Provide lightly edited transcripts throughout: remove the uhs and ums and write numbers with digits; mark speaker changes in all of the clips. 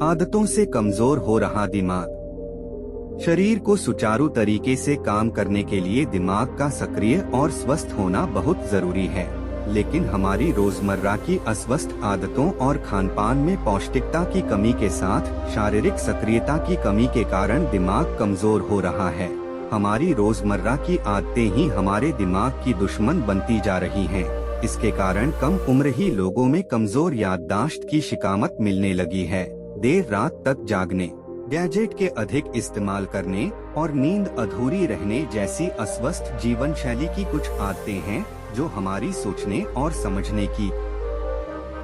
Speaker 1: आदतों से कमजोर हो रहा दिमाग। शरीर को सुचारू तरीके से काम करने के लिए दिमाग का सक्रिय और स्वस्थ होना बहुत जरूरी है, लेकिन हमारी रोजमर्रा की अस्वस्थ आदतों और खानपान में पौष्टिकता की कमी के साथ शारीरिक सक्रियता की कमी के कारण दिमाग कमजोर हो रहा है। हमारी रोजमर्रा की आदतें ही हमारे दिमाग की दुश्मन बनती जा रही हैं। इसके कारण कम उम्र ही लोगों में कमजोर याददाश्त की शिकायत मिलने लगी है। देर रात तक जागने, गैजेट के अधिक इस्तेमाल करने और नींद अधूरी रहने जैसी अस्वस्थ जीवन शैली की कुछ आदतें हैं जो हमारी सोचने और समझने की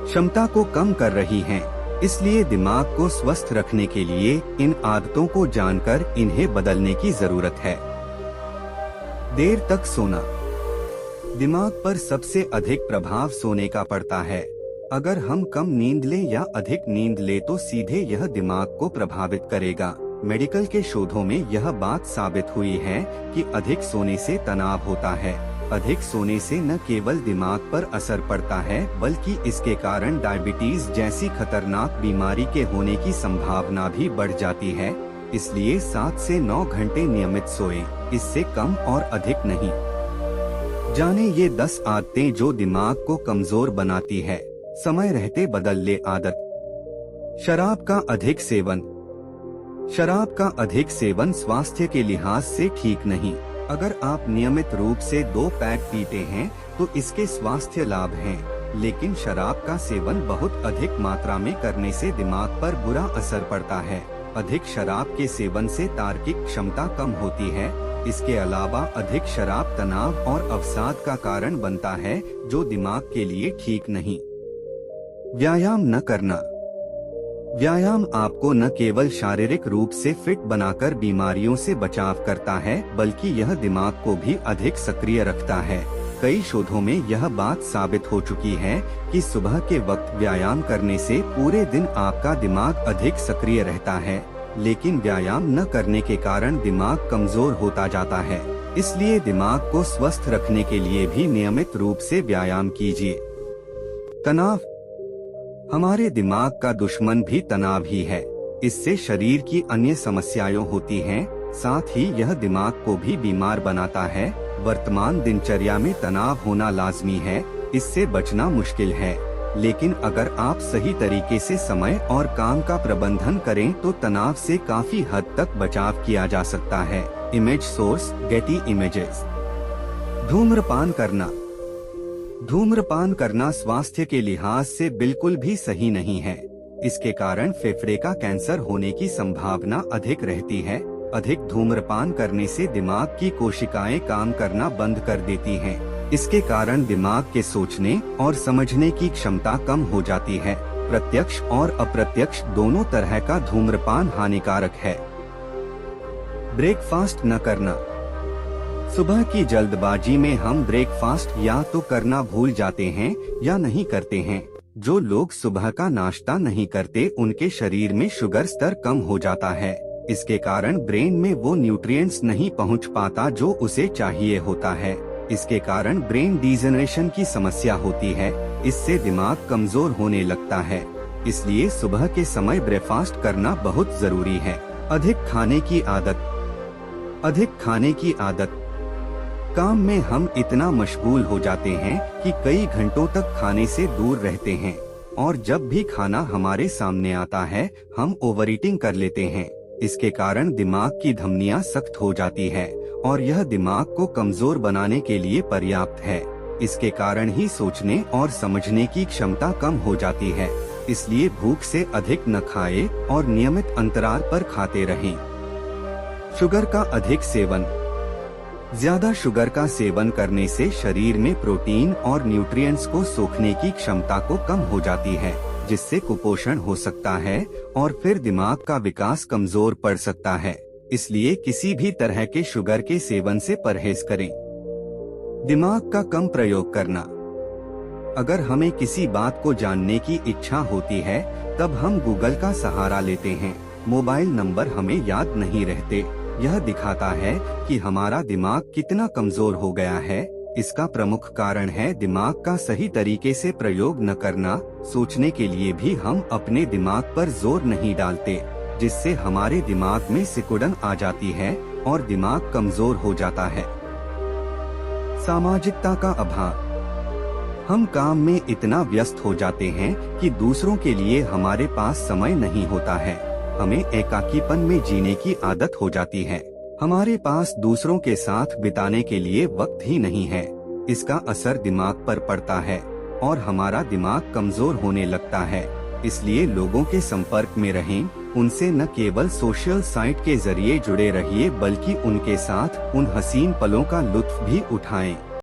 Speaker 1: क्षमता को कम कर रही हैं। इसलिए दिमाग को स्वस्थ रखने के लिए इन आदतों को जानकर इन्हें बदलने की जरूरत है। देर तक सोना। दिमाग पर सबसे अधिक प्रभाव सोने का पड़ता है। अगर हम कम नींद लें या अधिक नींद ले तो सीधे यह दिमाग को प्रभावित करेगा। मेडिकल के शोधों में यह बात साबित हुई है कि अधिक सोने से तनाव होता है। अधिक सोने से न केवल दिमाग पर असर पड़ता है बल्कि इसके कारण डायबिटीज जैसी खतरनाक बीमारी के होने की संभावना भी बढ़ जाती है। इसलिए 7 से 9 घंटे नियमित सोएं, इससे कम और अधिक नहीं। जाने ये 10 आदतें जो दिमाग को कमजोर बनाती है। समय रहते बदल ले आदत। शराब का अधिक सेवन। शराब का अधिक सेवन स्वास्थ्य के लिहाज से ठीक नहीं। अगर आप नियमित रूप से 2 पैक पीते हैं तो इसके स्वास्थ्य लाभ हैं, लेकिन शराब का सेवन बहुत अधिक मात्रा में करने से दिमाग पर बुरा असर पड़ता है। अधिक शराब के सेवन से तार्किक क्षमता कम होती है। इसके अलावा अधिक शराब तनाव और अवसाद का कारण बनता है, जो दिमाग के लिए ठीक नहीं। व्यायाम न करना। व्यायाम आपको न केवल शारीरिक रूप से फिट बनाकर बीमारियों से बचाव करता है, बल्कि यह दिमाग को भी अधिक सक्रिय रखता है। कई शोधों में यह बात साबित हो चुकी है कि सुबह के वक्त व्यायाम करने से पूरे दिन आपका दिमाग अधिक सक्रिय रहता है, लेकिन व्यायाम न करने के कारण दिमाग कमजोर होता जाता है। इसलिए दिमाग को स्वस्थ रखने के लिए भी नियमित रूप से व्यायाम कीजिए। तनाव। हमारे दिमाग का दुश्मन भी तनाव ही है। इससे शरीर की अन्य समस्याएं होती हैं, साथ ही यह दिमाग को भी बीमार बनाता है। वर्तमान दिनचर्या में तनाव होना लाजमी है, इससे बचना मुश्किल है, लेकिन अगर आप सही तरीके से समय और काम का प्रबंधन करें तो तनाव से काफी हद तक बचाव किया जा सकता है। Image source Getty images. धूम्रपान करना। धूम्रपान करना स्वास्थ्य के लिहाज से बिल्कुल भी सही नहीं है। इसके कारण फेफड़े का कैंसर होने की संभावना अधिक रहती है। अधिक धूम्रपान करने से दिमाग की कोशिकाएं काम करना बंद कर देती हैं। इसके कारण दिमाग के सोचने और समझने की क्षमता कम हो जाती है। प्रत्यक्ष और अप्रत्यक्ष दोनों तरह का धूम्रपान हानिकारक है। ब्रेकफास्ट न करना। सुबह की जल्दबाजी में हम ब्रेकफास्ट या तो करना भूल जाते हैं या नहीं करते हैं। जो लोग सुबह का नाश्ता नहीं करते उनके शरीर में शुगर स्तर कम हो जाता है। इसके कारण ब्रेन में वो न्यूट्रिएंट्स नहीं पहुंच पाता जो उसे चाहिए होता है। इसके कारण ब्रेन डिजेनरेशन की समस्या होती है। इससे दिमाग कमजोर होने लगता है। इसलिए सुबह के समय ब्रेकफास्ट करना बहुत जरूरी है। अधिक खाने की आदत। अधिक खाने की आदत। काम में हम इतना मशगूल हो जाते हैं कि कई घंटों तक खाने से दूर रहते हैं, और जब भी खाना हमारे सामने आता है हम ओवर ईटिंग कर लेते हैं। इसके कारण दिमाग की धमनियां सख्त हो जाती है और यह दिमाग को कमजोर बनाने के लिए पर्याप्त है। इसके कारण ही सोचने और समझने की क्षमता कम हो जाती है। इसलिए भूख से अधिक न खाएं और नियमित अंतराल पर खाते रहें। शुगर का अधिक सेवन। ज्यादा शुगर का सेवन करने से शरीर में प्रोटीन और न्यूट्रिएंट्स को सोखने की क्षमता को कम हो जाती है, जिससे कुपोषण हो सकता है और फिर दिमाग का विकास कमजोर पड़ सकता है। इसलिए किसी भी तरह के शुगर के सेवन से परहेज करें। दिमाग का कम प्रयोग करना। अगर हमें किसी बात को जानने की इच्छा होती है तब हम गूगल का सहारा लेते हैं। मोबाइल नंबर हमें याद नहीं रहते। यह दिखाता है कि हमारा दिमाग कितना कमजोर हो गया है। इसका प्रमुख कारण है दिमाग का सही तरीके से प्रयोग न करना। सोचने के लिए भी हम अपने दिमाग पर जोर नहीं डालते, जिससे हमारे दिमाग में सिकुड़न आ जाती है और दिमाग कमजोर हो जाता है। सामाजिकता का अभाव। हम काम में इतना व्यस्त हो जाते हैं कि दूसरों के लिए हमारे पास समय नहीं होता है। हमें एकाकीपन में जीने की आदत हो जाती है। हमारे पास दूसरों के साथ बिताने के लिए वक्त ही नहीं है। इसका असर दिमाग पर पड़ता है और हमारा दिमाग कमजोर होने लगता है। इसलिए लोगों के संपर्क में रहें, उनसे न केवल सोशल साइट के जरिए जुड़े रहिए बल्कि उनके साथ उन हसीन पलों का लुत्फ भी उठाएं।